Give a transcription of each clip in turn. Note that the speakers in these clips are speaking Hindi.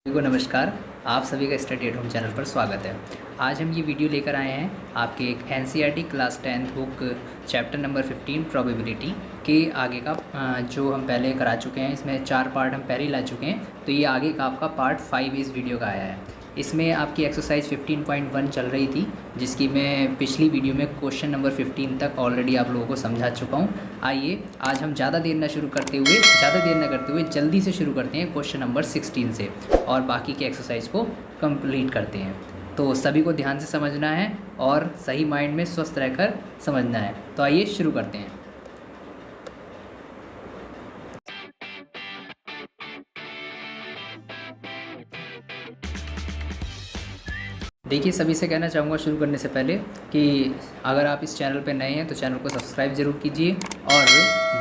सभी को नमस्कार। आप सभी का स्टडी एट होम चैनल पर स्वागत है। आज हम ये वीडियो लेकर आए हैं आपके एक NCERT class 10th book chapter number 15 probability के आगे का जो हम पहले करा चुके हैं। इसमें 4 पार्ट हम पहले ही ला चुके हैं, तो ये आगे का आपका पार्ट 5 इस वीडियो का आया है। इसमें आपकी एक्सरसाइज 15.1 चल रही थी, जिसकी मैं पिछली वीडियो में क्वेश्चन नंबर 15 तक ऑलरेडी आप लोगों को समझा चुका हूँ। आइए आज हम ज़्यादा देर न करते हुए जल्दी से शुरू करते हैं क्वेश्चन नंबर 16 से और बाकी के एक्सरसाइज को कंप्लीट करते हैं। तो सभी को ध्यान से समझना है और सही माइंड में स्वस्थ रहकर समझना है। तो आइए शुरू करते हैं। देखिए, सभी से कहना चाहूँगा शुरू करने से पहले कि अगर आप इस चैनल पर नए हैं तो चैनल को सब्सक्राइब ज़रूर कीजिए और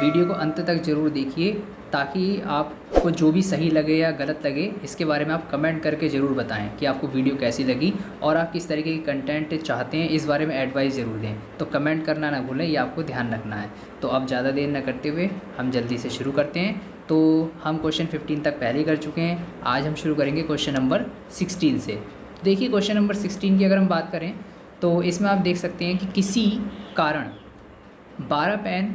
वीडियो को अंत तक ज़रूर देखिए, ताकि आपको जो भी सही लगे या गलत लगे इसके बारे में आप कमेंट करके ज़रूर बताएं कि आपको वीडियो कैसी लगी और आप किस तरीके की कंटेंट चाहते हैं, इस बारे में एडवाइस ज़रूर दें। तो कमेंट करना ना भूलें, ये आपको ध्यान रखना है। तो अब ज़्यादा देर न करते हुए हम जल्दी से शुरू करते हैं। तो हम क्वेश्चन 15 तक पहले कर चुके हैं। आज हम शुरू करेंगे क्वेश्चन नंबर 16 से। देखिए, क्वेश्चन नंबर 16 की अगर हम बात करें तो इसमें आप देख सकते हैं कि किसी कारण 12 पेन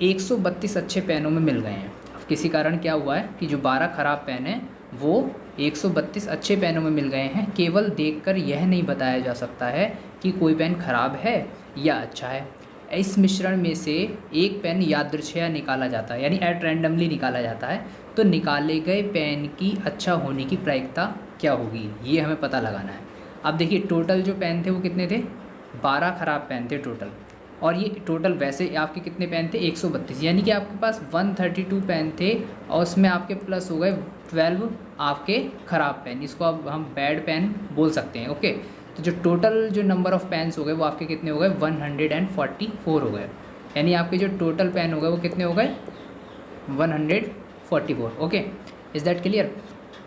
132 अच्छे पेनों में मिल गए हैं। अब किसी कारण क्या हुआ है कि जो 12 ख़राब पेन हैं वो 132 अच्छे पेनों में मिल गए हैं। केवल देखकर यह नहीं बताया जा सकता है कि कोई पेन ख़राब है या अच्छा है। इस मिश्रण में से एक पेन यादृच्छया निकाला जाता है, यानी एट रैंडमली निकाला जाता है। तो निकाले गए पेन की अच्छा होने की प्रायिकता क्या होगी, ये हमें पता लगाना है। अब देखिए, टोटल जो पेन थे वो कितने थे? 12 ख़राब पेन थे टोटल। और ये टोटल वैसे आपके कितने पेन थे? 132, यानी कि आपके पास 132 पेन थे और उसमें आपके प्लस हो गए 12 आपके ख़राब पेन। इसको अब हम बैड पेन बोल सकते हैं। ओके, तो जो टोटल जो नंबर ऑफ़ पेन्स हो गए वो आपके कितने हो गए? 144 हो गए। यानी आपके जो टोटल पेन हो गए वो कितने हो गए? 144। Okay, is that clear?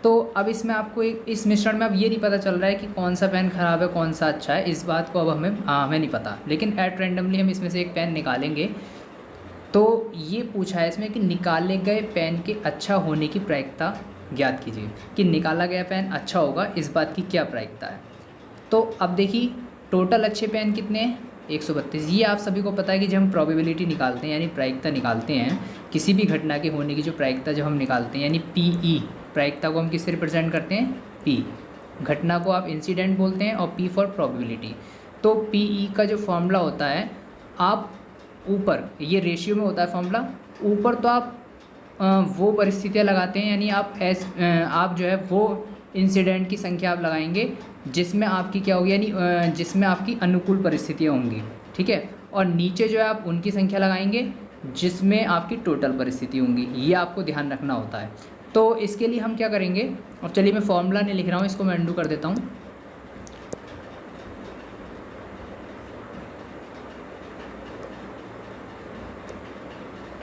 तो अब इसमें आपको इस मिश्रण में अब ये नहीं पता चल रहा है कि कौन सा पेन ख़राब है कौन सा अच्छा है। इस बात को अब हमें नहीं पता, लेकिन एट रैंडमली हम इसमें से एक पेन निकालेंगे। तो ये पूछा है इसमें कि निकाले गए पेन के अच्छा होने की प्रायिकता ज्ञात कीजिए कि निकाला गया पेन अच्छा होगा, इस बात की क्या प्रायिकता है। तो अब देखिए, टोटल अच्छे पेन कितने हैं? 132। ये आप सभी को पता है कि जब हम प्रोबेबिलिटी निकालते हैं यानी प्रायिकता निकालते हैं, किसी भी घटना के होने की जो प्रायिकता जब हम निकालते हैं, यानी पीई, प्रायिकता को हम किससे रिप्रेजेंट करते हैं? पी। घटना को आप इंसिडेंट बोलते हैं और पी फॉर प्रोबेबिलिटी। तो पीई का जो फॉर्मूला होता है, आप ऊपर ये रेशियो में होता है फॉर्मूला, ऊपर तो आप वो परिस्थितियाँ लगाते हैं, यानी आप जो है वो इंसिडेंट की संख्या आप लगाएंगे जिसमें आपकी क्या होगी, यानी जिसमें आपकी अनुकूल परिस्थितियाँ होंगी। ठीक है, और नीचे जो है आप उनकी संख्या लगाएंगे जिसमें आपकी टोटल परिस्थिति होंगी। ये आपको ध्यान रखना होता है। तो इसके लिए हम क्या करेंगे, अब चलिए मैं फॉर्मूला नहीं लिख रहा हूँ, इसको मैं अंडू कर देता हूँ।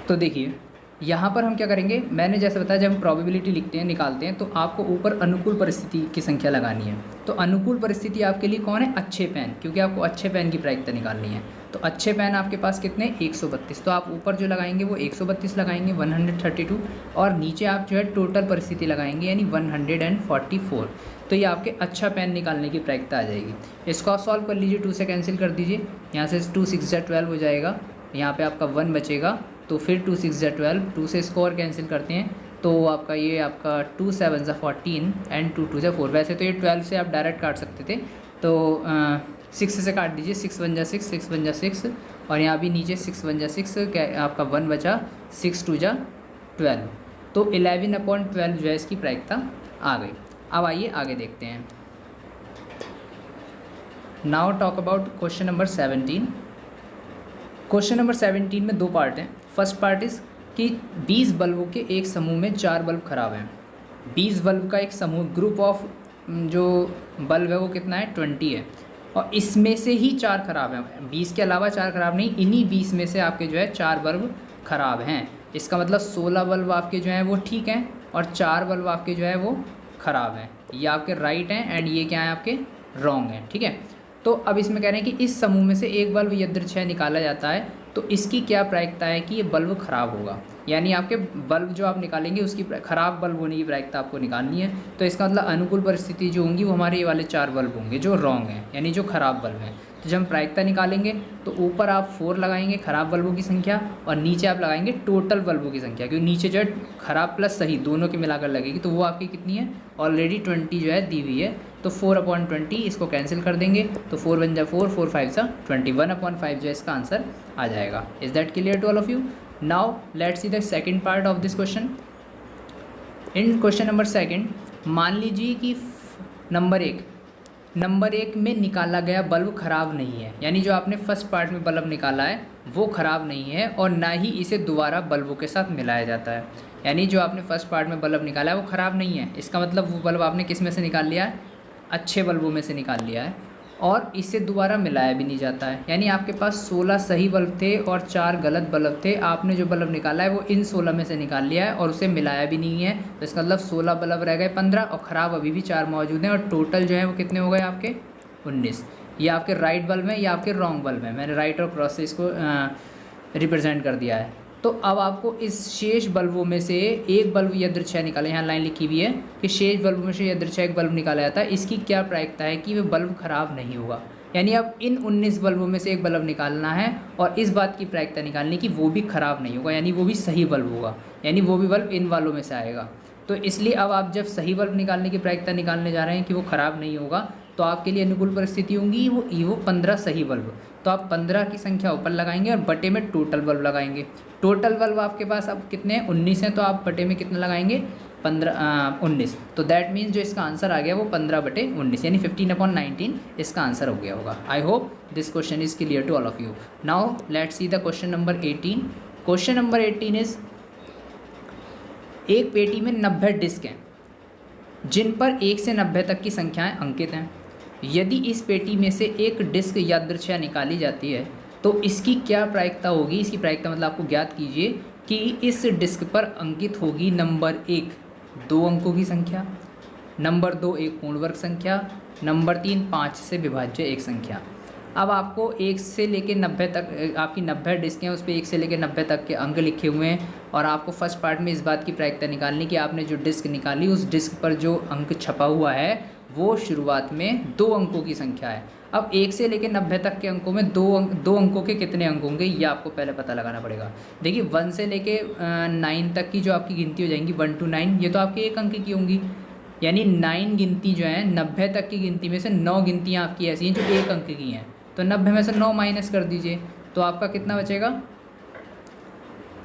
तो देखिए, यहाँ पर हम क्या करेंगे, मैंने जैसे बताया जब हम प्रोबेबिलिटी लिखते हैं निकालते हैं तो आपको ऊपर अनुकूल परिस्थिति की संख्या लगानी है। तो अनुकूल परिस्थिति आपके लिए कौन है? अच्छे पेन, क्योंकि आपको अच्छे पेन की प्रायिकता निकालनी है। तो अच्छे पेन आपके पास कितने? 132। तो आप ऊपर जो लगाएंगे वो 132 लगाएंगे, 132, और नीचे आप जो है टोटल परिस्थिति लगाएंगे यानी 144। तो ये आपके अच्छा पेन निकालने की प्रायिकता आ जाएगी। इसको आप सॉल्व कर लीजिए, 2 से कैंसिल कर दीजिए, यहाँ से 2 6 12 हो जाएगा, यहाँ पर आपका 1 बचेगा। तो फिर 2 6 12, 2 से इसको और कैंसिल करते हैं तो आपका ये आपका 2 7 14 एंड 2 2 4। वैसे तो ये 12 से आप डायरेक्ट काट सकते थे, तो 6 से काट दीजिए, 6 1 जा 6, 6 1 जा 6, और यहाँ भी नीचे 6 1 जा 6, आपका 1 बचा, 6 2 जा 12। तो 11/12 जो है इसकी प्रायिकता आ गई। अब आइए आगे देखते हैं। Now talk about question number 17। Question number 17 में 2 पार्ट हैं। फर्स्ट पार्ट इज़ कि 20 बल्बों के एक समूह में 4 बल्ब खराब हैं। 20 बल्ब का एक समूह, ग्रुप ऑफ जो बल्ब है वो कितना है? 20 है, और इसमें से ही 4 खराब हैं। 20 के अलावा 4 खराब नहीं, इन्हीं 20 में से आपके जो है 4 बल्ब खराब हैं। इसका मतलब 16 बल्ब आपके जो हैं वो ठीक हैं और 4 बल्ब आपके जो है वो ख़राब हैं। ये आपके राइट हैं एंड ये क्या है? आपके रॉन्ग हैं। ठीक है, तो अब इसमें कह रहे हैं कि इस समूह में से एक बल्ब यादृच्छया निकाला जाता है, तो इसकी क्या प्रायिकता है कि ये बल्ब ख़राब होगा। यानी आपके बल्ब जो आप निकालेंगे उसकी ख़राब बल्ब होने की प्रायिकता आपको निकालनी है। तो इसका मतलब अनुकूल परिस्थिति जो होंगी वो हमारे ये वाले 4 बल्ब होंगे जो रॉन्ग हैं, यानी जो ख़राब बल्ब हैं। तो जब हम प्रायिकता निकालेंगे तो ऊपर आप 4 लगाएंगे ख़राब बल्बों की संख्या, और नीचे आप लगाएंगे टोटल बल्बों की संख्या, क्योंकि नीचे जो है ख़राब प्लस सही दोनों के मिलाकर लगेगी। तो वो आपकी कितनी है, ऑलरेडी 20 जो है दी हुई है। तो 4/20 इसको कैंसिल कर देंगे, तो 4 वन जा 4, 4 5 जा 20, 1/5 जो है इसका आंसर आ जाएगा। Is that clear to all of you? Now let's see the second part of this question. In question number second, मान लीजिए कि नंबर एक में निकाला गया बल्ब ख़राब नहीं है, यानी जो आपने फर्स्ट पार्ट में बल्ब निकाला है वो ख़राब नहीं है, और ना ही इसे दोबारा बल्बों के साथ मिलाया जाता है। यानी जो आपने फर्स्ट पार्ट में बल्ब निकाला है वो ख़राब नहीं है, इसका मतलब वो बल्ब आपने किस में से निकाल लिया है, अच्छे बल्बों में से निकाल लिया है, और इससे दोबारा मिलाया भी नहीं जाता है। यानी आपके पास 16 सही बल्ब थे और 4 गलत बल्ब थे, आपने जो बल्ब निकाला है वो इन 16 में से निकाल लिया है और उसे मिलाया भी नहीं है। तो इसका मतलब 16 बल्ब रह गए 15, और ख़राब अभी भी 4 मौजूद हैं, और टोटल जो है वो कितने हो गए आपके 19। ये आपके राइट बल्ब हैं, ये आपके रॉन्ग बल्ब हैं। मैंने राइट और क्रॉस से इसको रिप्रेजेंट कर दिया है। तो अब आपको इस शेष बल्बों में से एक बल्ब यादृच्छिक निकालें, यहाँ लाइन लिखी हुई है कि शेष बल्बों में से यादृच्छिक बल्ब निकाला जाता है, इसकी क्या प्रायिकता है कि वह बल्ब ख़राब नहीं होगा। यानी अब इन 19 बल्बों में से एक बल्ब निकालना है, और इस बात की प्रायिकता निकालनी कि वो भी ख़राब नहीं होगा, यानी वो भी सही बल्ब होगा, यानी वो भी बल्ब इन वालों में से आएगा। तो इसलिए अब आप जब सही बल्ब निकालने की प्रायिकता निकालने जा रहे हैं कि वो ख़राब नहीं होगा, तो आपके लिए अनुकूल परिस्थिति होंगी वो 15 सही बल्ब। तो आप 15 की संख्या ऊपर लगाएंगे और बटे में टोटल बल्ब लगाएंगे। टोटल बल्ब आपके पास अब कितने हैं, 19 हैं, तो आप बटे में कितना लगाएंगे, 19। तो दैट मीन्स जो इसका आंसर आ गया वो 15/19, यानी 15/19 इसका आंसर हो गया होगा। I hope this question is clear to all of you. Now let's see the question number 18। Question number 18 is, एक पेटी में 90 डिस्क हैं जिन पर 1 से 90 तक की संख्याएं अंकित हैं। यदि इस पेटी में से एक डिस्क यादृच्छिक निकाली जाती है तो इसकी क्या प्रायिकता होगी। इसकी प्रायिकता मतलब आपको ज्ञात कीजिए कि इस डिस्क पर अंकित होगी नंबर 1 2 अंकों की संख्या, नंबर 2 एक पूर्ण वर्ग संख्या, नंबर 3 5 से विभाज्य एक संख्या। अब आपको 1 से लेकर 90 तक, आपकी 90 डिस्क हैं, उस पर 1 से लेकर 90 तक के अंक लिखे हुए हैं, और आपको फर्स्ट पार्ट में इस बात की प्रायिकता निकालनी कि आपने जो डिस्क निकाली उस डिस्क पर जो अंक छपा हुआ है वो शुरुआत में 2 अंकों की संख्या है। अब 1 से लेकर 90 तक के अंकों में 2 अंकों के कितने अंक होंगे ये आपको पहले पता लगाना पड़ेगा। देखिए 1 से लेके 9 तक की जो आपकी गिनती हो जाएंगी 1 to 9, ये तो आपके 1 अंक की होंगी। यानी 9 गिनती जो है 90 तक की गिनती में से 9 गिनतियाँ आपकी ऐसी हैं जो 1 अंक की हैं, तो 90 में से 9 माइनस कर दीजिए, तो आपका कितना बचेगा,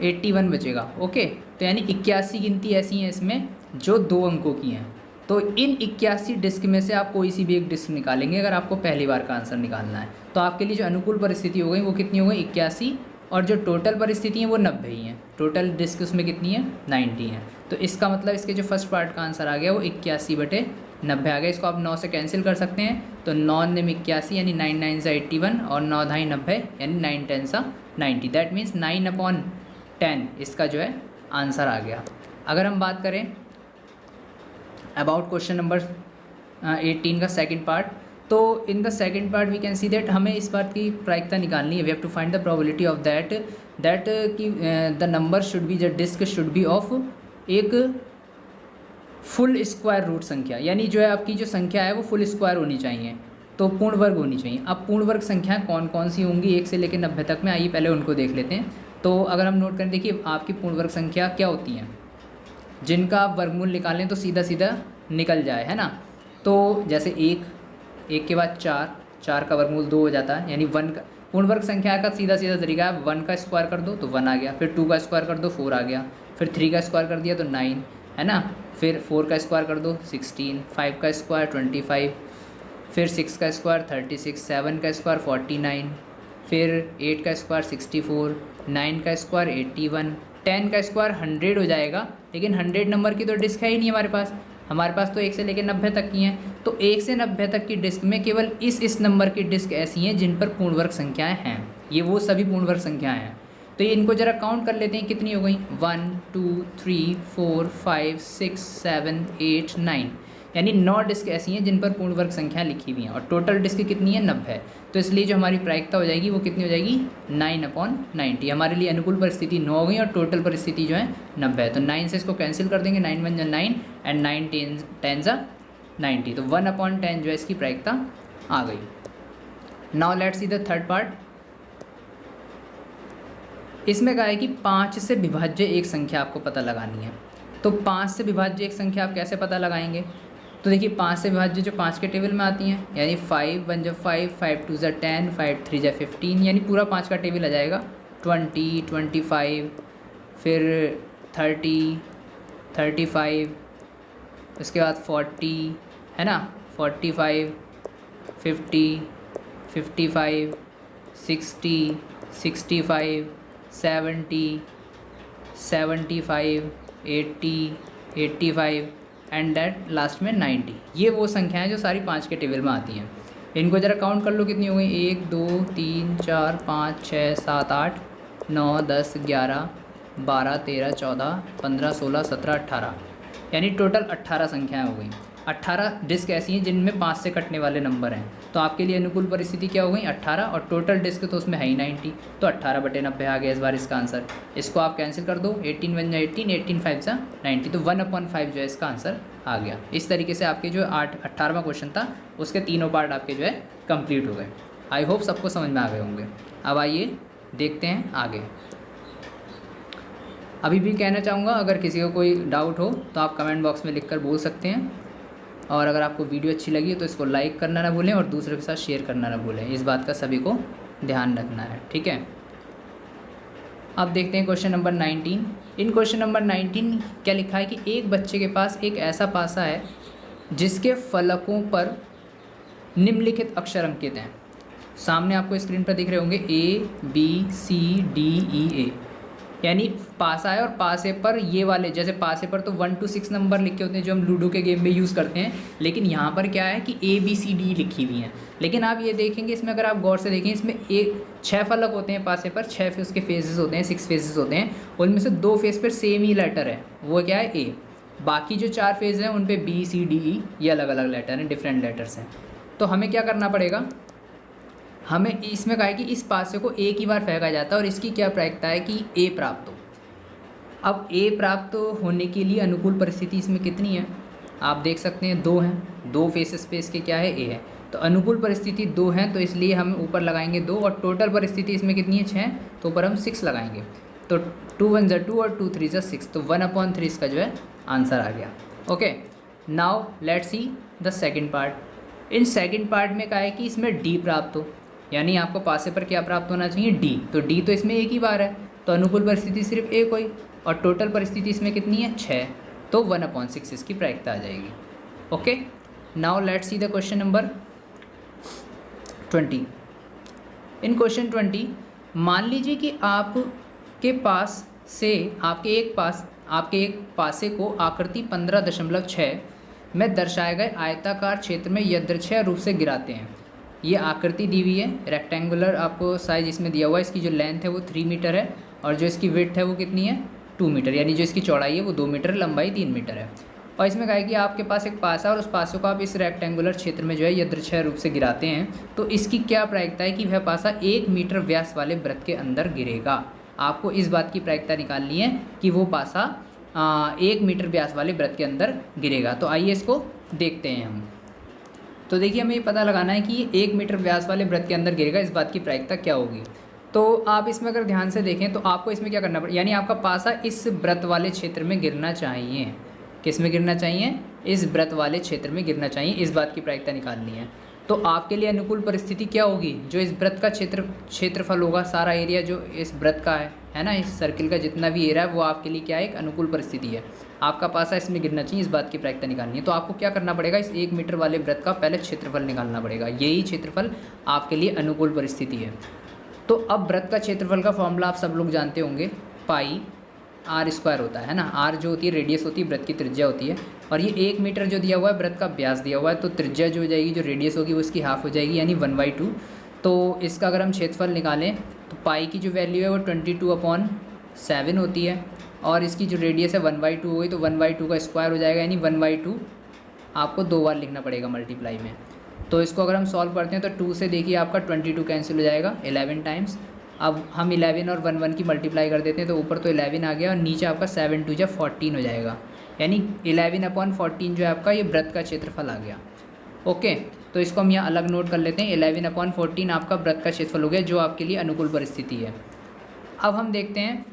81 बचेगा। ओके, तो यानी 81 गिनती ऐसी हैं इसमें जो 2 अंकों की हैं। तो इन 81 डिस्क में से आप कोई सी भी एक डिस्क निकालेंगे अगर आपको पहली बार का आंसर निकालना है। तो आपके लिए जो अनुकूल परिस्थिति हो गई वो कितनी हो गई, 81, और जो टोटल परिस्थिति है वो 90 ही हैं। टोटल डिस्क उसमें कितनी है, 90 हैं। तो इसका मतलब इसके जो फर्स्ट पार्ट का आंसर आ गया वो 81/90 आ गया। इसको आप 9 से कैंसिल कर सकते हैं, तो 9 में 81 यानी 9 9 सा 81, और 9 9 90 यानी 9 10 सा 90। दैट मीन्स 9/10 इसका जो है आंसर आ गया। अगर हम बात करें अबाउट क्वेश्चन नंबर 18 का सेकंड पार्ट, तो in the second part we can see that हमें इस बात की प्रायिकता निकालनी है। We have to find the probability of that कि the number should be, the disc should be of एक फुल स्क्वायर रूट संख्या, यानी जो है आपकी जो संख्या है वो फुल स्क्वायर होनी चाहिए, तो पूर्ण वर्ग होनी चाहिए। अब पूर्ण वर्ग संख्याएँ कौन कौन सी होंगी 1 से लेकर 90 तक में, आइए पहले उनको देख लेते हैं। तो अगर हम नोट करें, देखिए आपकी पूर्ण वर्ग संख्या क्या होती हैं जिनका आप वर्गमूल निकालें तो सीधा सीधा निकल जाए, है ना। तो जैसे 1 के बाद 4 का वर्गमूल 2 हो जाता है, यानी 1 का पूर्ण वर्ग संख्या का सीधा सीधा तरीका है 1 का स्क्वायर कर दो तो 1 आ गया, फिर 2 का स्क्वायर कर दो 4 आ गया, फिर 3 का स्क्वायर कर दिया तो 9, है ना, फिर 4 का स्क्वायर कर दो 16, 5 का स्क्वायर 25, फिर 6 का स्क्वायर 36, 7 का स्क्वायर 49, फिर 8 का स्क्वायर 64, 9 का स्क्वायर 81, 10 का स्क्वायर 100 हो जाएगा। लेकिन 100 नंबर की तो डिस्क है ही नहीं हमारे पास तो 1 से लेकर 90 तक की हैं। तो 1 से 90 तक की डिस्क में केवल इस नंबर की डिस्क ऐसी हैं जिन पर पूर्ण वर्ग संख्याएँ हैं, ये वो सभी पूर्ण वर्ग संख्याएँ हैं। तो ये इनको ज़रा काउंट कर लेते हैं, कितनी हो गई, 1 2 3 4 5 6 7 8 9, यानी 9 डिस्क ऐसी हैं जिन पर पूर्ण वर्ग संख्या लिखी हुई हैं और टोटल डिस्क कितनी है 90 है। तो इसलिए जो हमारी प्रायिकता हो जाएगी वो कितनी हो जाएगी 9/90। हमारे लिए अनुकूल परिस्थिति 9 हो गई और टोटल परिस्थिति जो है 90 है। तो 9 से इसको कैंसिल कर देंगे, 9 1 9 एंड 9 10 90। तो 1/10 जो है इसकी प्रायिकता आ गई। Now let's see the third part. इसमें कहा है कि 5 से विभाज्य एक संख्या आपको पता लगानी है। तो 5 से विभाज्य एक संख्या आप कैसे पता लगाएंगे? तो देखिए 5 से विभाज्य जो 5 के टेबल में आती हैं, यानी 5 1 जा 5, 5 2 जा 10, 5 3 जा 15, यानी पूरा 5 का टेबल आ जाएगा। 20 25, फिर 30 35, उसके बाद 40 है ना, 45 50 55 60 65 70 75 80 85 एंड डेट लास्ट में 90। ये वो संख्याएं जो सारी 5 के टेबल में आती हैं। इनको ज़रा काउंट कर लो कितनी हो गई, 1 2 3 4 5 6 7 8 9 10 11 12 13 14 15 16 17 18, यानी टोटल 18 संख्याएं हो गई। 18 डिस्क ऐसी हैं जिनमें 5 से कटने वाले नंबर हैं। तो आपके लिए अनुकूल परिस्थिति क्या हो गई 18, और टोटल डिस्क तो उसमें है ही 90। तो 18/90 आ गया इस बार इसका आंसर। इसको आप कैंसिल कर दो, 18 1 जा 18, 18 5 जा 90। तो 1/5 जो है इसका आंसर आ गया। इस तरीके से आपके जो 18वां क्वेश्चन था उसके तीनों पार्ट आपके जो है कंप्लीट हो गए। आई होप सबको समझ में आ गए होंगे। अब आइए देखते हैं आगे। अभी भी कहना चाहूँगा, अगर किसी को कोई डाउट हो तो आप कमेंट बॉक्स में लिखकर बोल सकते हैं, और अगर आपको वीडियो अच्छी लगी तो इसको लाइक करना ना भूलें और दूसरों के साथ शेयर करना ना भूलें। इस बात का सभी को ध्यान रखना है, ठीक है। अब देखते हैं क्वेश्चन नंबर 19। इन क्वेश्चन नंबर 19 क्या लिखा है कि एक बच्चे के पास एक ऐसा पासा है जिसके फलकों पर निम्नलिखित अक्षर अंकित हैं। सामने आपको स्क्रीन पर दिख रहे होंगे ABCDEA, यानी पासा है और पासे पर ये वाले, जैसे पासे पर तो 1 to 6 नंबर लिखे होते हैं जो हम लूडो के गेम में यूज़ करते हैं, लेकिन यहाँ पर क्या है कि ABCD लिखी हुई हैं। लेकिन आप ये देखेंगे इसमें, अगर आप गौर से देखें, इसमें 6 फलक होते हैं पासे पर, 6 उसके फेजेस होते हैं, 6 फेजेस होते हैं। उनमें से 2 फेज पर सेम ही लेटर है, वो क्या है A। बाकी जो 4 फेज हैं उन पर BCDE ये अलग अलग लेटर हैं, डिफरेंट लेटर्स हैं। तो हमें क्या करना पड़ेगा, हमें इसमें कहा है कि इस पासे को एक ही बार फेंका जाता है और इसकी क्या प्रायिकता है कि A प्राप्त हो। अब A प्राप्त होने के लिए अनुकूल परिस्थिति इसमें कितनी है आप देख सकते हैं, 2 हैं। 2 फेसेस पे इसके क्या है A है, तो अनुकूल परिस्थिति 2 हैं, तो इसलिए हम ऊपर लगाएंगे 2, और टोटल परिस्थिति इसमें कितनी है 6, तो ऊपर हम 6 लगाएंगे। तो 2 1 जा 2 और 2 3 जा 6, तो 1/3 इसका जो है आंसर आ गया। Okay, now let's see the second part. In second part में कहा है कि इसमें D प्राप्त हो, यानी आपको पासे पर क्या प्राप्त होना चाहिए D। तो D तो इसमें एक ही बार है, तो अनुकूल परिस्थिति सिर्फ एक हुई, और टोटल परिस्थिति इसमें कितनी है 6, तो 1/6 इसकी प्रायिकता आ जाएगी। Okay, now let's see the question number 20। In question 20 मान लीजिए कि आपके पास से आपके एक पासे को आकृति 15.6 में दर्शाए गए आयताकार क्षेत्र में यदृच्छिक रूप से गिराते हैं। ये आकृति दी हुई है, रेक्टेंगुलर आपको साइज इसमें दिया हुआ है। इसकी जो लेंथ है वो 3 मीटर है, और जो इसकी विड्थ है वो कितनी है 2 मीटर, यानी जो इसकी चौड़ाई है वो 2 मीटर, लंबाई 3 मीटर है। और इसमें कहा है कि आपके पास एक पासा है और उस पासे को आप इस रेक्टेंगुलर क्षेत्र में जो है यदृच्छिक रूप से गिराते हैं, तो इसकी क्या प्रायिकता है कि वह पासा 1 मीटर व्यास वाले वृत्त के अंदर गिरेगा। आपको इस बात की प्रायिकता निकालनी है कि वो पासा 1 मीटर व्यास वाले वृत्त के अंदर गिरेगा। तो आइए इसको देखते हैं हम। तो देखिए हमें ये पता लगाना है कि 1 मीटर व्यास वाले वृत्त के अंदर गिरेगा, इस बात की प्रायिकता क्या होगी। तो आप इसमें अगर ध्यान से देखें तो आपको इसमें क्या करना पड़ेगा, यानी आपका पासा इस वृत्त वाले क्षेत्र में गिरना चाहिए। किस में गिरना चाहिए, इस वृत्त वाले क्षेत्र में गिरना चाहिए, इस बात की प्रायिकता निकालनी है। तो आपके लिए अनुकूल परिस्थिति क्या होगी, जो इस वृत्त का क्षेत्रफल होगा, सारा एरिया जो इस वृत्त का है ना, इस सर्किल का जितना भी एरिया है वो आपके लिए क्या है, एक अनुकूल परिस्थिति है। आपका पासा इसमें गिरना चाहिए, इस बात की प्रायिकता निकालनी है। तो आपको क्या करना पड़ेगा, इस 1 मीटर वाले वृत्त का पहले क्षेत्रफल निकालना पड़ेगा। यही क्षेत्रफल आपके लिए अनुकूल परिस्थिति है। तो अब वृत्त का क्षेत्रफल का फॉर्मूला आप सब लोग जानते होंगे, पाई r² होता है ना। r जो होती है रेडियस होती है, वृत्त की त्रिज्या होती है, और ये 1 मीटर जो दिया हुआ है वृत्त का व्यास दिया हुआ है, तो त्रिज्या जो हो जाएगी, जो रेडियस होगी वो इसकी हाफ हो जाएगी, यानी 1/2। तो इसका अगर हम क्षेत्रफल निकालें तो पाई की जो वैल्यू है वो 22/7 होती है, और इसकी जो रेडियस है 1/2 हो गई, तो 1/2 का स्क्वायर हो जाएगा, यानी 1/2 आपको 2 बार लिखना पड़ेगा मल्टीप्लाई में। तो इसको अगर हम सॉल्व करते हैं तो 2 से देखिए आपका 22 कैंसिल हो जाएगा 11 टाइम्स। अब हम 11 और 1 1 की मल्टीप्लाई कर देते हैं तो ऊपर तो 11 आ गया और नीचे आपका 7 2 जा 14 हो जाएगा, यानी 11/14 जो है आपका ये वृत्त का क्षेत्रफल आ गया। ओके, तो इसको हम यहाँ अलग नोट कर लेते हैं। 11/14 आपका वृत्त का क्षेत्रफल हो गया, जो आपके लिए अनुकूल परिस्थिति है। अब हम देखते हैं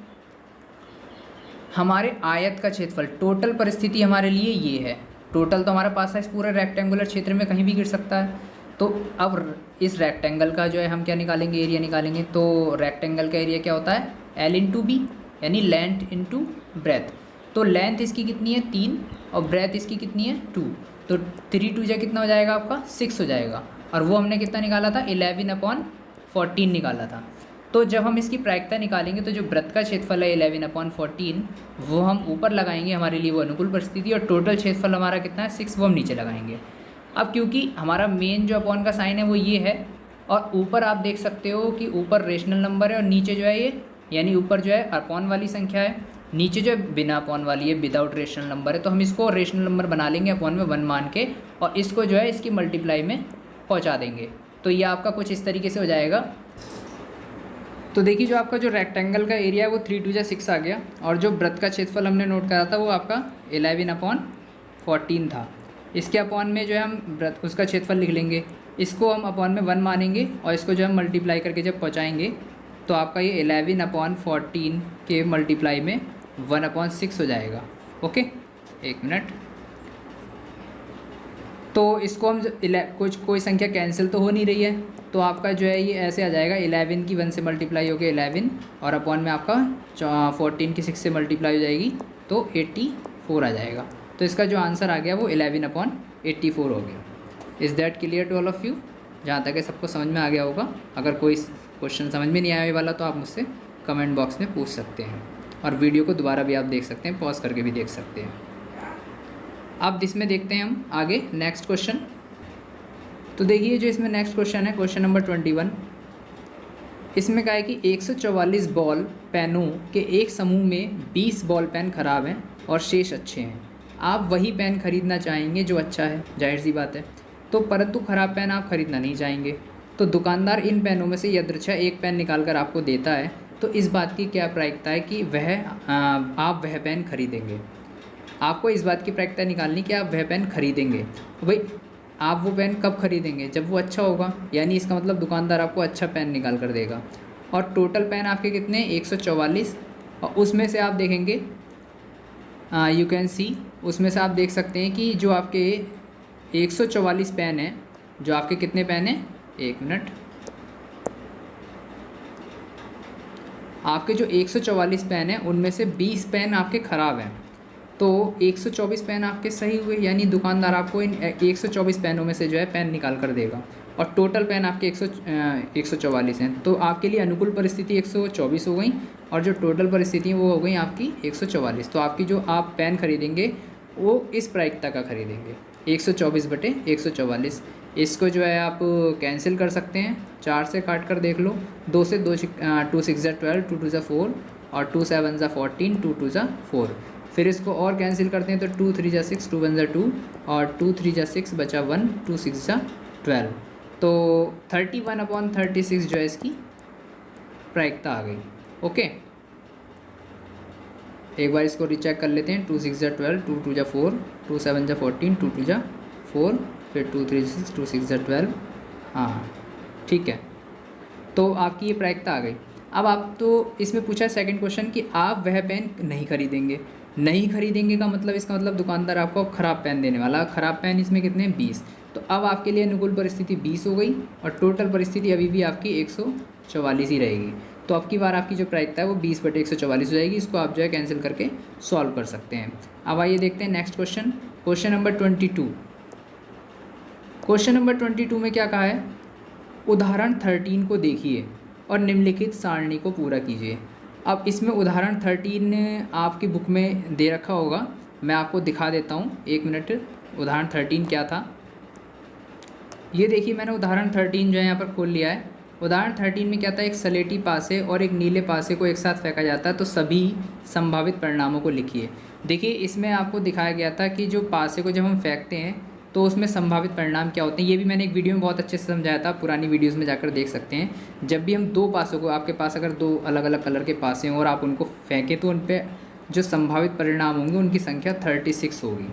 हमारे आयत का क्षेत्रफल। टोटल परिस्थिति हमारे लिए ये है, टोटल तो हमारा पास है इस पूरे रेक्टेंगुलर क्षेत्र में कहीं भी गिर सकता है। तो अब इस रेक्टेंगल का जो है हम क्या निकालेंगे, एरिया निकालेंगे। तो रेक्टेंगल का एरिया क्या होता है, L इंटू बी, यानी लेंथ इंटू ब्रेथ। तो लेंथ इसकी कितनी है 3 और ब्रेथ इसकी कितनी है 2, तो 3 2 जा कितना हो जाएगा आपका 6 हो जाएगा। और वो हमने कितना निकाला था 11/14 निकाला था। तो जब हम इसकी प्रायिकता निकालेंगे तो जो वृत्त का क्षेत्रफल है 11/14 वो हम ऊपर लगाएंगे, हमारे लिए वो अनुकूल परिस्थिति, और टोटल क्षेत्रफल हमारा कितना है 6 वो हम नीचे लगाएंगे। अब क्योंकि हमारा मेन जो अपॉन का साइन है वो ये है, और ऊपर आप देख सकते हो कि ऊपर रेशनल नंबर है और नीचे जो है ये, यानी ऊपर जो है अपॉन वाली संख्या है, नीचे जो है बिना अपॉन वाली है, विदाउट रेशनल नंबर है। तो हम इसको रेशनल नंबर बना लेंगे अपॉन में 1 मान के, और इसको जो है इसकी मल्टीप्लाई में पहुंचा देंगे। तो ये आपका कुछ इस तरीके से हो जाएगा। तो देखिए जो आपका जो रेक्टेंगल का एरिया है वो 3 2 जा 6 आ गया, और जो वृत्त का क्षेत्रफल हमने नोट करा था वो आपका 11/14 था। इसके अपॉन में जो है हम वृत्त उसका क्षेत्रफल लिख लेंगे, इसको हम अपॉन में 1 मानेंगे और इसको जो हम मल्टीप्लाई करके जब पहुँचाएँगे तो आपका ये 11/14 के मल्टीप्लाई में 1/6 हो जाएगा। ओके, एक मिनट। तो इसको हम कोई संख्या कैंसिल तो हो नहीं रही है, तो आपका जो है ये ऐसे आ जाएगा 11 की 1 से मल्टीप्लाई हो गया 11, और अपॉन में आपका 14 की 6 से मल्टीप्लाई हो जाएगी तो 84 आ जाएगा। तो इसका जो आंसर आ गया वो 11/84 हो गया। Is that clear to all of you? जहाँ तक है सबको समझ में आ गया होगा। अगर कोई क्वेश्चन समझ में नहीं आया वाला तो आप मुझसे कमेंट बॉक्स में पूछ सकते हैं, और वीडियो को दोबारा भी आप देख सकते हैं, पॉज करके भी देख सकते हैं। अब इसमें देखते हैं हम आगे नेक्स्ट क्वेश्चन। तो देखिए जो इसमें नेक्स्ट क्वेश्चन है, क्वेश्चन नंबर 21। इसमें क्या है कि 144 बॉल पेनों के एक समूह में 20 बॉल पेन खराब हैं और शेष अच्छे हैं। आप वही पेन खरीदना चाहेंगे जो अच्छा है, जाहिर सी बात है। तो परंतु खराब पेन आप खरीदना नहीं चाहेंगे। तो दुकानदार इन पेनों में से यदृच्छा एक पेन निकाल कर आपको देता है, तो इस बात की क्या प्रायिकता है कि आप वह पेन खरीदेंगे। आपको इस बात की प्रायिकता निकालनी कि आप वह पेन खरीदेंगे। भाई आप वो पेन कब खरीदेंगे, जब वो अच्छा होगा, यानी इसका मतलब दुकानदार आपको अच्छा पेन निकाल कर देगा। और टोटल पेन आपके कितने 144, और उसमें से आप देखेंगे यू कैन सी, उसमें से आप देख सकते हैं कि जो आपके 144 पेन है, जो आपके कितने पेन हैं, एक मिनट, आपके जो 144 पेन हैं उनमें से 20 पेन आपके ख़राब हैं। तो 124 पेन आपके सही हुए, यानी दुकानदार आपको इन 124 पेनों में से जो है पेन निकाल कर देगा, और टोटल पेन आपके 144 हैं। तो आपके लिए अनुकूल परिस्थिति 124 हो गई, और जो टोटल परिस्थिति है वो हो गई आपकी 144। तो आपकी जो आप पेन खरीदेंगे वो इस प्रायिकता का खरीदेंगे, 124/144। इसको जो है आप कैंसिल कर सकते हैं, 4 से काट कर देख लो, 2 से 2 2 6 जा 12, 2 2 जा 4, और 2 7 जा 14, 2 2 जा 4। फिर इसको और कैंसिल करते हैं तो 2 3 जा 6, 2 1 जा 2, और 2 3 जा 6 बचा 1, 2 6 जा 12। तो 31/36 जो है इसकी प्रायिकता आ गई। ओके, एक बार इसको रिचेक कर लेते हैं। 2 6 जा 12, 2 2 जा 4, 2 7 जा 14, 2 2 जा 4, फिर 2 3 6, 2 6 जा 12। हाँ ठीक है, तो आपकी ये प्रायिकता आ गई। अब आप तो इसमें पूछा सेकंड क्वेश्चन कि आप वह पेन नहीं खरीदेंगे। नहीं खरीदेंगे का मतलब, इसका मतलब दुकानदार आपको ख़राब पेन देने वाला। ख़राब पेन इसमें कितने 20, तो अब आपके लिए अनुकूल परिस्थिति 20 हो गई, और टोटल परिस्थिति अभी भी आपकी 144 ही रहेगी। तो अब की बार आपकी जो प्रायिकता है वो 20/144 हो जाएगी। इसको आप जो है कैंसिल करके सॉल्व कर सकते हैं। अब आइए देखते हैं next question, question number 22। Question number 22 में क्या कहा है, उदाहरण 13 को देखिए और निम्नलिखित सारणी को पूरा कीजिए। अब इसमें उदाहरण 13 आपकी बुक में दे रखा होगा, मैं आपको दिखा देता हूँ, एक मिनट। उदाहरण 13 क्या था, ये देखिए मैंने उदाहरण 13 जो है यहाँ पर खोल लिया है। उदाहरण 13 में क्या था, एक सलेटी पासे और एक नीले पासे को एक साथ फेंका जाता है, तो सभी संभावित परिणामों को लिखिए। देखिए इसमें आपको दिखाया गया था कि जो पासे को जब हम फेंकते हैं तो उसमें संभावित परिणाम क्या होते हैं ये भी मैंने एक वीडियो में बहुत अच्छे से समझाया था, पुरानी वीडियोस में जाकर देख सकते हैं। जब भी हम दो पासों को, आपके पास अगर दो अलग अलग कलर के पासे हैं और आप उनको फेंकें तो उन पर जो संभावित परिणाम होंगे उनकी संख्या 36 होगी,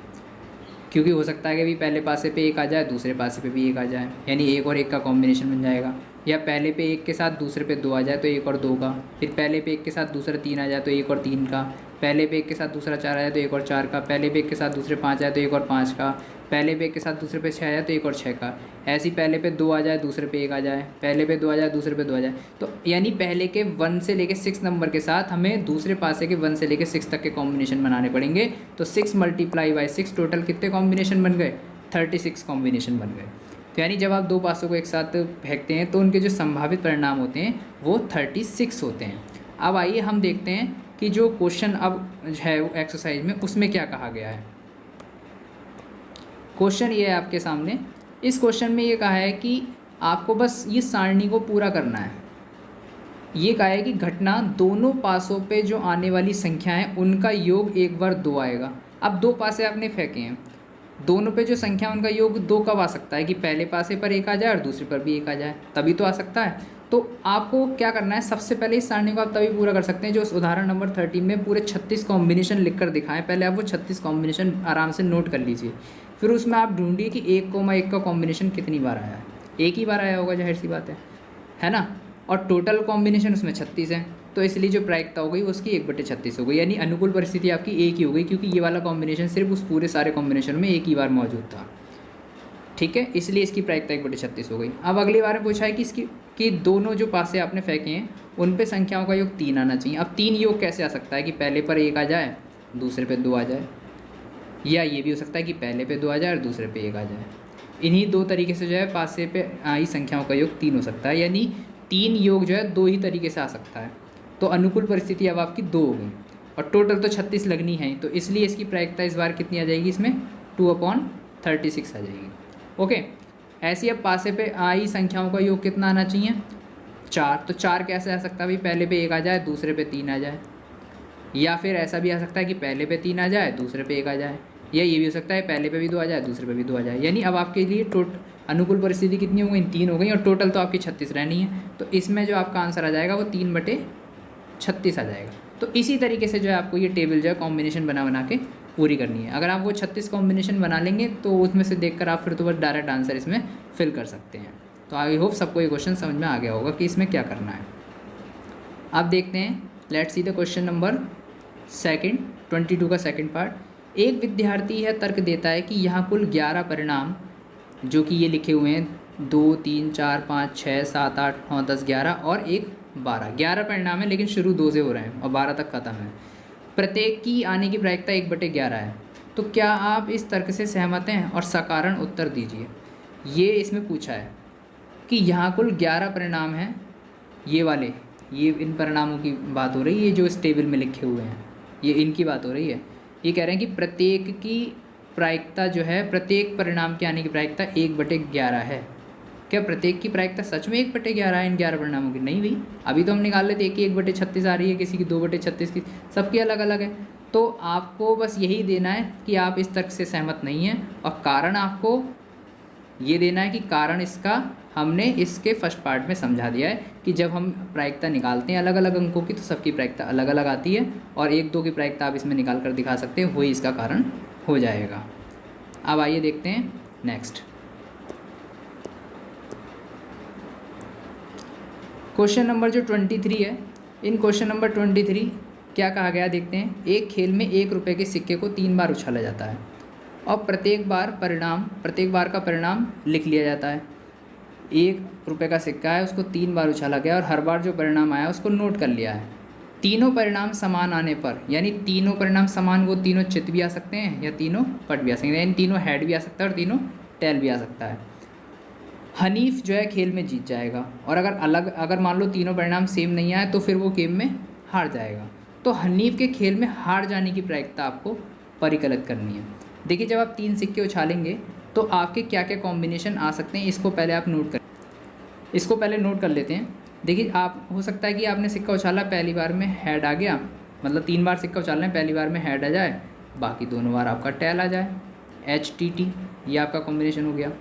क्योंकि हो सकता है कि भी पहले पासे पे एक आ जाए, दूसरे पासे पे भी एक आ जाए, यानी एक और एक का कॉम्बिनेशन बन जाएगा। या पहले पे एक के साथ दूसरे पे दो आ जाए तो एक और दो का, फिर पहले पे एक के साथ दूसरा तीन आ जाए तो एक और तीन का, पहले पे एक के साथ दूसरा चार आ जाए तो एक और चार का, पहले पे एक के साथ दूसरे पाँच आए तो एक और पाँच का, पहले पे एक के साथ दूसरे पे छः आ जाए तो एक और छः का। ऐसे ही पहले पे दो आ जाए, दूसरे पे एक आ जाए, पहले पे दो आ जाए, दूसरे पे दो आ जाए। तो यानी पहले के 1 से लेके 6 नंबर के साथ हमें दूसरे पासे के 1 से लेके 6 तक के कॉम्बिनेशन बनाने पड़ेंगे। तो 6 × 6 टोटल कितने कॉम्बिनेशन बन गए? 36 कॉम्बिनेशन बन गए। तो यानी जब आप दो पासों को एक साथ फेंकते हैं तो उनके जो संभावित परिणाम होते हैं वो 36 होते हैं। अब आइए हम देखते हैं कि जो क्वेश्चन अब है एक्सरसाइज में उसमें क्या कहा गया है। क्वेश्चन ये है आपके सामने। इस क्वेश्चन में ये कहा है कि आपको बस ये सारणी को पूरा करना है। ये कहा है कि घटना दोनों पासों पे जो आने वाली संख्या है उनका योग एक बार 2 आएगा। अब दो पासे आपने फेंके हैं, दोनों पे जो संख्या उनका योग 2 कब आ सकता है कि पहले पासे पर एक आ जाए और दूसरे पर भी एक आ जाए, तभी तो आ सकता है। तो आपको क्या करना है, सबसे पहले इस सारणी को आप तभी पूरा कर सकते हैं जो उस उदाहरण नंबर 13 में पूरे 36 कॉम्बिनेशन लिखकर दिखाएं। पहले आप वो 36 कॉम्बिनेशन आराम से नोट कर लीजिए, फिर उसमें आप ढूंढिए कि 1,1 का कॉम्बिनेशन कितनी बार आया है। एक ही बार आया होगा, जाहिर सी बात है ना। और टोटल कॉम्बिनेशन उसमें 36 है, तो इसलिए जो प्रायिकता हो गई उसकी 1/36 हो गई, यानी अनुकूल परिस्थिति आपकी एक ही हो गई, क्योंकि ये वाला कॉम्बिनेशन सिर्फ उस पूरे सारे कॉम्बिनेशन में एक ही बार मौजूद था। ठीक है, इसलिए इसकी प्रायिकता 1/36 हो गई। अब अगली बार में पूछा है कि दोनों जो पासे आपने फेंके हैं उन पे संख्याओं का योग 3 आना चाहिए। अब 3 योग कैसे आ सकता है कि पहले पर एक आ जाए, दूसरे पे 2 आ जाए, या ये भी हो सकता है कि पहले पे 2 आ जाए और दूसरे पे 1 आ जाए। इन्हीं दो तरीके से जो है पासे पे आई संख्याओं का योग 3 हो सकता है, यानी 3 योग जो है 2 ही तरीके से आ सकता है। तो अनुकूल परिस्थिति अब आपकी 2 हो गई, और टोटल तो 36 लगनी है, तो इसलिए इसकी प्रायिकता इस बार कितनी आ जाएगी, इसमें 2/36 आ जाएगी। ओके, ऐसी अब पासे पे आई संख्याओं का योग कितना आना चाहिए, 4। तो 4 कैसे आ सकता है भाई, पहले पे 1 आ जाए, दूसरे पे 3 आ जाए, या फिर ऐसा भी आ सकता है कि पहले पे 3 आ जाए, दूसरे पे 1 आ जाए, या ये भी हो सकता है पहले पे भी 2 आ जाए, दूसरे पे भी 2 आ जाए। यानी अब आपके लिए अनुकूल परिस्थिति कितनी हो गई, 3 हो गई, और टोटल तो आपकी 36 रहनी है। तो इसमें जो आपका आंसर आ जाएगा वो 3/36 आ जाएगा। तो इसी तरीके से जो है आपको ये टेबल जो है कॉम्बिनेशन बना के पूरी करनी है। अगर आप वो 36 कॉम्बिनेशन बना लेंगे तो उसमें से देखकर आप फिर तो बस डायरेक्ट आंसर इसमें फिल कर सकते हैं। तो आई होप सबको ये क्वेश्चन समझ में आ गया होगा कि इसमें क्या करना है। अब देखते हैं, let's see the question number 22 का सेकंड पार्ट। एक विद्यार्थी है तर्क देता है कि यहाँ कुल 11 परिणाम जो कि ये लिखे हुए हैं 2, 3, 4, 5, 6, 7, 8, 9, 10, 11 और एक 12 परिणाम है, लेकिन शुरू 2 से हो रहे हैं और 12 तक खत्म है। प्रत्येक की आने की प्रायिकता 1/11 है। तो क्या आप इस तर्क से सहमत हैं और सकारण उत्तर दीजिए। ये इसमें पूछा है कि यहाँ कुल 11 परिणाम हैं, ये वाले, ये इन परिणामों की बात हो रही है, ये जो इस टेबल में लिखे हुए हैं ये इनकी बात हो रही है। ये कह रहे हैं कि प्रत्येक की प्रायिकता जो है, प्रत्येक परिणाम के आने की प्रायिकता 1/11 है। क्या प्रत्येक की प्रायिकता सच में 1/11 है इन 11 परिणामों की? नहीं भाई, अभी तो हम निकाल लेते एक की 1/36 आ रही है, किसी की 2/36 की, सबकी अलग अलग है। तो आपको बस यही देना है कि आप इस तर्क से सहमत नहीं हैं, और कारण आपको ये देना है कि कारण इसका हमने इसके फर्स्ट पार्ट में समझा दिया है कि जब हम प्रायिकता निकालते हैं अलग अलग अंकों की तो सबकी प्रायिकता अलग अलग आती है, और 1-2 की प्रायिकता आप इसमें निकाल कर दिखा सकते हैं, वही इसका कारण हो जाएगा। अब आइए देखते हैं नेक्स्ट क्वेश्चन नंबर जो 23 है। इन क्वेश्चन नंबर 23 क्या कहा गया देखते हैं। एक खेल में 1 रुपये के सिक्के को 3 बार उछाला जाता है और प्रत्येक बार का परिणाम लिख लिया जाता है। 1 रुपये का सिक्का है, उसको 3 बार उछाला गया और हर बार जो परिणाम आया उसको नोट कर लिया है। तीनों परिणाम समान आने पर, यानी तीनों परिणाम समान, वो तीनों चित भी आ सकते हैं या तीनों पट भी आ सकते हैं, यानी तीनों हेड भी आ सकता है और तीनों टेल भी आ सकता है। हनीफ जो है खेल में जीत जाएगा, और अगर मान लो तीनों परिणाम सेम नहीं आए तो फिर वो गेम में हार जाएगा। तो हनीफ के खेल में हार जाने की प्रायिकता आपको परिकलित करनी है। देखिए, जब आप 3 सिक्के उछालेंगे तो आपके क्या क्या कॉम्बिनेशन आ सकते हैं, इसको पहले आप नोट कर लेते हैं। देखिए, आप हो सकता है कि आपने सिक्का उछाला, पहली बार में हेड आ गया, मतलब 3 बार सिक्का उछालना है, पहली बार में हेड आ जाए, बाकी दोनों बार आपका टेल आ जाए, HTT। ये आपका कॉम्बिनेशन हो गया।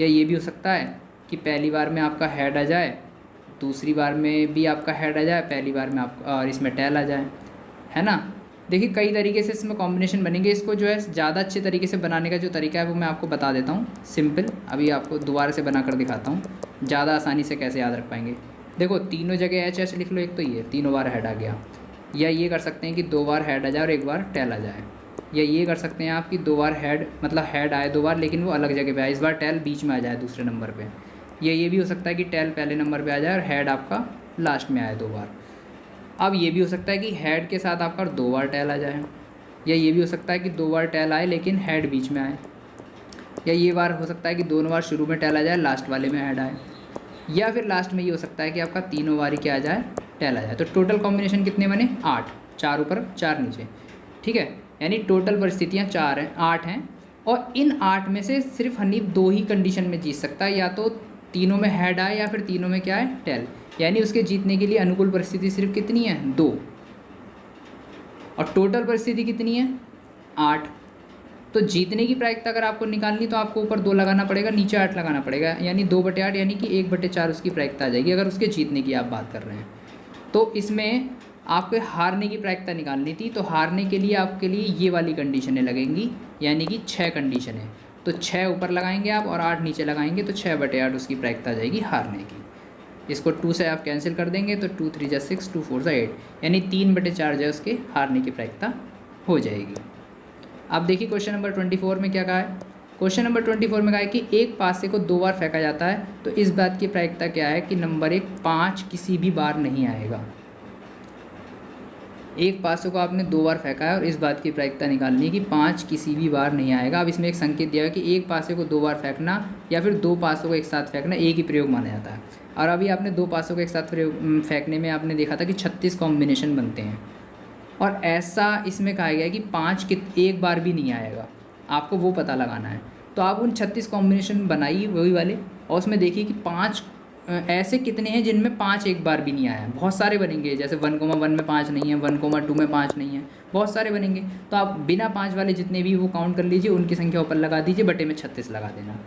या ये भी हो सकता है कि पहली बार में आपका हेड आ जाए, दूसरी बार में भी आपका हेड आ जाए, पहली बार में आप और इसमें टेल आ जाए, है ना। देखिए कई तरीके से इसमें कॉम्बिनेशन बनेंगे। इसको जो है ज़्यादा अच्छे तरीके से बनाने का जो तरीका है वो मैं आपको बता देता हूँ सिंपल। अभी आपको दोबारा से बना कर दिखाता हूँ ज़्यादा आसानी से कैसे याद रख पाएंगे। देखो तीनों जगह एच एच लिख लो, एक तो ये 3 बार हेड आ गया। या ये कर सकते हैं कि 2 बार हेड आ जाए और 1 बार टेल आ जाए। या ये कर सकते हैं आप कि 2 बार हेड मतलब हेड आए 2 बार लेकिन वो अलग जगह पे आए, इस बार टेल बीच में आ जाए दूसरे नंबर पे। या ये भी हो सकता है कि टेल पहले नंबर पे आ जाए और हेड आपका लास्ट में आए 2 बार। अब ये भी हो सकता है कि हेड के साथ आपका 2 बार टेल आ जाए। या ये भी हो सकता है कि 2 बार टेल आए लेकिन हेड बीच में आए। या ये बार हो सकता है कि दोनों बार शुरू में टेल आ जाए, लास्ट वाले में हेड आए। या फिर लास्ट में ये हो सकता है कि आपका तीनों बारी क्या आ जाए, टेल आ जाए। तो टोटल कॉम्बिनेशन कितने बने, 8, 4 ऊपर 4 नीचे, ठीक है। यानी टोटल परिस्थितियाँ 4 हैं, 8 हैं। और इन 8 में से सिर्फ हनीफ 2 ही कंडीशन में जीत सकता है, या तो तीनों में हेड आए या फिर तीनों में क्या है, टेल। यानी उसके जीतने के लिए अनुकूल परिस्थिति सिर्फ कितनी है, 2। और टोटल परिस्थिति कितनी है, 8। तो जीतने की प्रायिकता अगर आपको निकालनी तो आपको ऊपर 2 लगाना पड़ेगा, नीचे 8 लगाना पड़ेगा, यानी 2/8 यानी कि 1/4 उसकी प्रायिकता आ जाएगी अगर उसके जीतने की आप बात कर रहे हैं। तो इसमें आपको हारने की प्रायिकता निकालनी थी, तो हारने के लिए आपके लिए ये वाली कंडीशनें लगेंगी, यानी कि 6 कंडीशनें। तो 6 ऊपर लगाएंगे आप और 8 नीचे लगाएंगे, तो 6/8 उसकी प्रायिकता आ जाएगी हारने की। इसको 2 से आप कैंसिल कर देंगे तो 2 3 जा 6, 2 4 जा 8, यानी 3/4 जो है उसके हारने की प्रायिकता हो जाएगी। अब देखिए क्वेश्चन नंबर 24 में क्या कहा है। क्वेश्चन नंबर 24 में कहा है कि एक पासे को 2 बार फेंका जाता है, तो इस बात की प्रायिकता क्या है कि नंबर 1 5 किसी भी बार नहीं आएगा। एक पासों को आपने 2 बार फेंका है और इस बात की प्रायिकता निकालनी है कि 5 किसी भी बार नहीं आएगा। अब इसमें एक संकेत दिया है कि एक पासे को 2 बार फेंकना या फिर 2 पासों को एक साथ फेंकना एक ही प्रयोग माना जाता है। और अभी आपने 2 पासों को एक साथ फेंकने में आपने देखा था कि 36 कॉम्बिनेशन बनते हैं, और ऐसा इसमें कहा गया है कि 5 एक बार भी नहीं आएगा, आपको वो पता लगाना है। तो आप उन 36 कॉम्बिनेशन बनाइए वही वाले, और उसमें देखिए कि 5 ऐसे कितने हैं जिनमें 5 एक बार भी नहीं आया है। बहुत सारे बनेंगे, जैसे 1,1 में 5 नहीं है, 1,2 में 5 नहीं है, बहुत सारे बनेंगे। तो आप बिना 5 वाले जितने भी वो काउंट कर लीजिए, उनकी संख्या ऊपर लगा दीजिए, बटे में 36 लगा देना।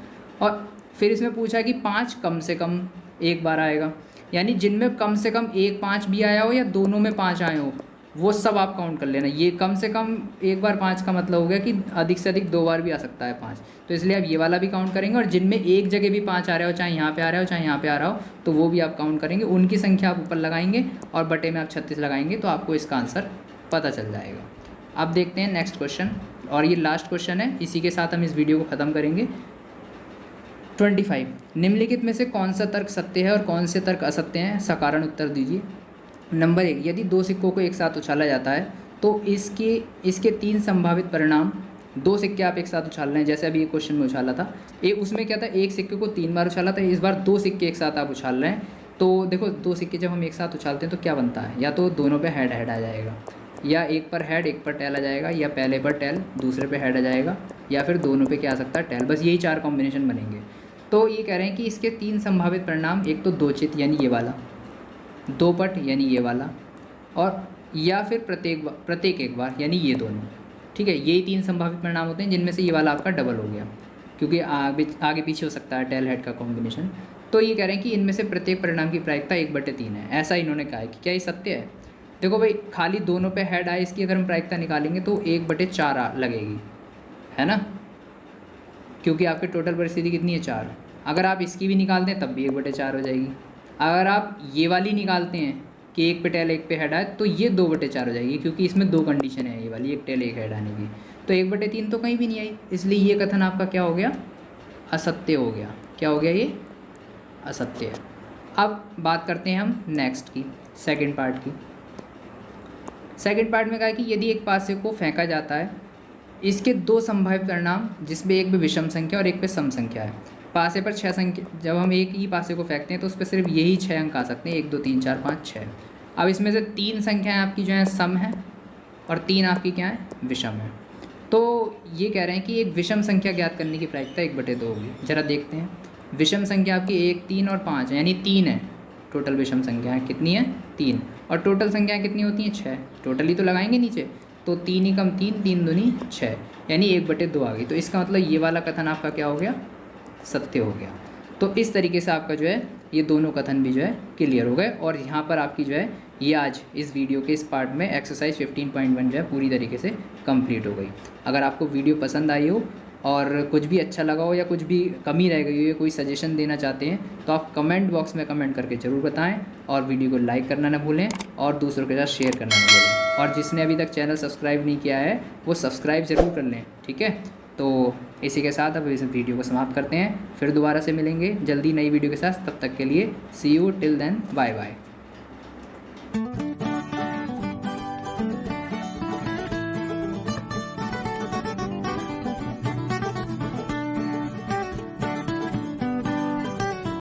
और फिर इसमें पूछा कि 5 कम से कम एक बार आएगा, यानी जिनमें कम से कम एक 5 भी आया हो या दोनों में 5 आए हो, वो सब आप काउंट कर लेना। ये कम से कम एक बार 5 का मतलब हो गया कि अधिक से अधिक 2 बार भी आ सकता है 5, तो इसलिए आप ये वाला भी काउंट करेंगे। और जिनमें एक जगह भी 5 आ रहा हो, चाहे यहाँ पे आ रहा हो चाहे यहाँ पे आ रहा हो, तो वो भी आप काउंट करेंगे, उनकी संख्या आप ऊपर लगाएंगे और बटे में आप 36 लगाएंगे, तो आपको इसका आंसर पता चल जाएगा। अब देखते हैं नेक्स्ट क्वेश्चन, और ये लास्ट क्वेश्चन है, इसी के साथ हम इस वीडियो को ख़त्म करेंगे। 25, निम्नलिखित में से कौन सा तर्क सत्य है और कौन से तर्क असत्य हैं, सकारण उत्तर दीजिए। नंबर 1, यदि 2 सिक्कों को एक साथ उछाला जाता है तो इसके 3 संभावित परिणाम। 2 सिक्के आप एक साथ उछाल रहे हैं, जैसे अभी एक क्वेश्चन में उछाला था, उसमें क्या था, एक सिक्के को 3 बार उछाला था, इस बार 2 सिक्के एक साथ आप उछाल रहे हैं। तो देखो 2 सिक्के जब हम एक साथ उछालते हैं तो क्या बनता है, या तो दोनों पे हेड हेड आ जाएगा, या एक पर हेड एक पर टेल आ जाएगा, या पहले पर टेल दूसरे पे हेड आ जाएगा, या फिर दोनों पे क्या आ सकता है, टेल। बस यही 4 कॉम्बिनेशन बनेंगे। तो ये कह रहे हैं कि इसके 3 संभावित परिणाम, एक तो 2 चित यानी ये वाला, 2 पट यानी ये वाला, और या फिर प्रत्येक एक बार यानी ये दोनों, ठीक है। यही 3 संभावित परिणाम होते हैं, जिनमें से ये वाला आपका डबल हो गया, क्योंकि आगे पीछे हो सकता है टेल हेड का कॉम्बिनेशन। तो ये कह रहे हैं कि इनमें से प्रत्येक परिणाम की प्रायिकता 1/3 है, ऐसा इन्होंने कहा है। कि क्या ये सत्य है? देखो भाई, खाली दोनों पे हेड आए इसकी अगर हम प्रायिकता निकालेंगे तो 1/4 लगेगी, है ना, क्योंकि आपकी टोटल परिस्थिति कितनी है, 4। अगर आप इसकी भी निकाल दें तब भी 1/4 हो जाएगी। अगर आप ये वाली निकालते हैं कि एक पे टेल एक पे हेड आए, तो ये 2/4 हो जाएगी, क्योंकि इसमें 2 कंडीशन है, ये वाली एक टेल एक हेड आने की। तो 1/3 तो कहीं भी नहीं आई, इसलिए ये कथन आपका क्या हो गया, असत्य हो गया। क्या हो गया, ये असत्य है। अब बात करते हैं हम नेक्स्ट की, सेकंड पार्ट की। सेकंड पार्ट में कहा है कि यदि एक पासे को फेंका जाता है, इसके 2 संभावित परिणाम, जिसमें एक पे विषम संख्या और एक पे सम संख्या है। पासे पर 6 संख्या, जब हम एक ही पासे को फेंकते हैं तो उस पर सिर्फ यही 6 अंक आ सकते हैं, 1 2 3 4 5 6। अब इसमें से 3 संख्याएं आपकी जो है सम है और 3 आपकी क्या है, विषम है। तो ये कह रहे हैं कि एक विषम संख्या ज्ञात करने की प्रायिकता 1/2 होगी। ज़रा देखते हैं, विषम संख्या आपकी 1 3 और 5 है, यानी 3 है टोटल विषम संख्या है, कितनी है, 3। और टोटल संख्याएँ कितनी होती हैं, 6। टोटल ही तो लगाएंगे नीचे, तो 3 ही कम 3, 3 दूनी 6, यानी 1/2 आ गई। तो इसका मतलब ये वाला कथन आपका क्या हो गया, सत्य हो गया। तो इस तरीके से आपका जो है ये दोनों कथन भी जो है क्लियर हो गए। और यहाँ पर आपकी जो है ये आज इस वीडियो के इस पार्ट में एक्सरसाइज 15.1 जो है पूरी तरीके से कंप्लीट हो गई। अगर आपको वीडियो पसंद आई हो और कुछ भी अच्छा लगा हो या कुछ भी कमी रह गई हो या कोई सजेशन देना चाहते हैं तो आप कमेंट बॉक्स में कमेंट करके ज़रूर बताएं। और वीडियो को लाइक करना ना भूलें और दूसरों के साथ शेयर करना ना भूलें। और जिसने अभी तक चैनल सब्सक्राइब नहीं किया है वो सब्सक्राइब ज़रूर कर लें, ठीक है। तो इसी के साथ अब इस वीडियो को समाप्त करते हैं, फिर दोबारा से मिलेंगे जल्दी नई वीडियो के साथ। तब तक के लिए see you, till then, bye bye.